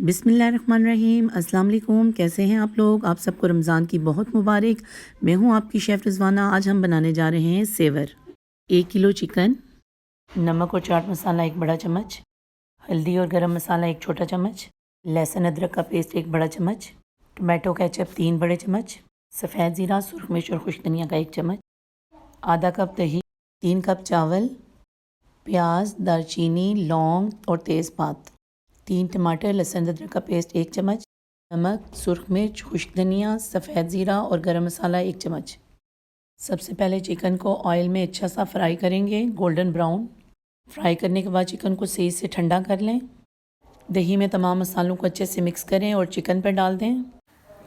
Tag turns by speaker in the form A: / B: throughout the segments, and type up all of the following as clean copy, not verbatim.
A: बिस्मिल्लाहिर्रहमानिर्रहीम। अस्सलाम वालेकुम। कैसे हैं आप लोग? आप सबको रमज़ान की बहुत मुबारक। मैं हूं आपकी शेफ़ रिज़वाना। आज हम बनाने जा रहे हैं सेवर। 1 किलो चिकन, नमक और चाट मसाला 1 बड़ा चम्मच, हल्दी और गरम मसाला 1 छोटा चम्मच, लहसुन अदरक का पेस्ट 1 बड़ा चम्मच, टमाटो केचप 3 बड़े चम्मच, सफ़ेद ज़ीरा, सुरख मिर्च और खुश्क धनिया का 1 चम्मच, आधा कप दही, 3 कप चावल, प्याज, दालचीनी, लौंग और तेज़पात, 3 टमाटर, लहसुन अदरक का पेस्ट 1 चम्मच, नमक, सुरख मिर्च, खुश्क धनिया, सफ़ेद ज़ीरा और गरम मसाला 1 चम्मच। सबसे पहले चिकन को ऑयल में अच्छा सा फ्राई करेंगे, गोल्डन ब्राउन। फ्राई करने के बाद चिकन को सही से ठंडा कर लें। दही में तमाम मसालों को अच्छे से मिक्स करें और चिकन पर डाल दें।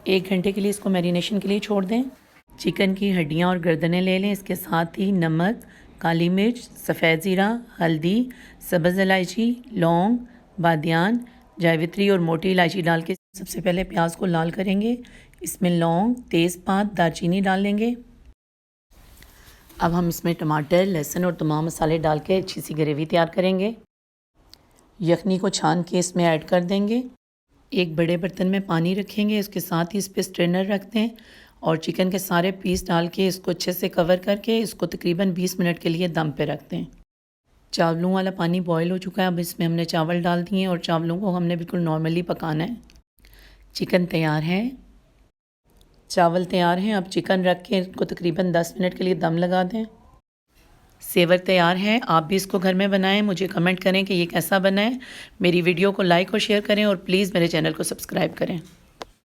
A: 1 घंटे के लिए इसको मैरिनेशन के लिए छोड़ दें। चिकन की हड्डियाँ और गर्दनें ले लें। इसके साथ ही नमक, काली मिर्च, सफ़ेद ज़ीरा, हल्दी, सब्ज़ इलायची, लौंग, बादियान, जावित्री और मोटी इलायची डाल के सबसे पहले प्याज को लाल करेंगे। इसमें लौंग, तेज़पात, दालचीनी डाल देंगे। अब हम इसमें टमाटर, लहसुन और तमाम मसाले डाल के अच्छी सी ग्रेवी तैयार करेंगे। यखनी को छान के इसमें ऐड कर देंगे। एक बड़े बर्तन में पानी रखेंगे, इसके साथ ही इस पर स्ट्रेनर रख दें और चिकन के सारे पीस डाल के इसको अच्छे से कवर करके इसको तकरीबन 20 मिनट के लिए दम पे रख दें। चावलों वाला पानी बॉयल हो चुका है। अब इसमें हमने चावल डाल दिए और चावलों को हमने बिल्कुल नॉर्मली पकाना है। चिकन तैयार है, चावल तैयार हैं। अब चिकन रख के इसको तकरीबन 10 मिनट के लिए दम लगा दें। सेवर तैयार है। आप भी इसको घर में बनाएं, मुझे कमेंट करें कि ये कैसा बना है। मेरी वीडियो को लाइक और शेयर करें और प्लीज़ मेरे चैनल को सब्सक्राइब करें।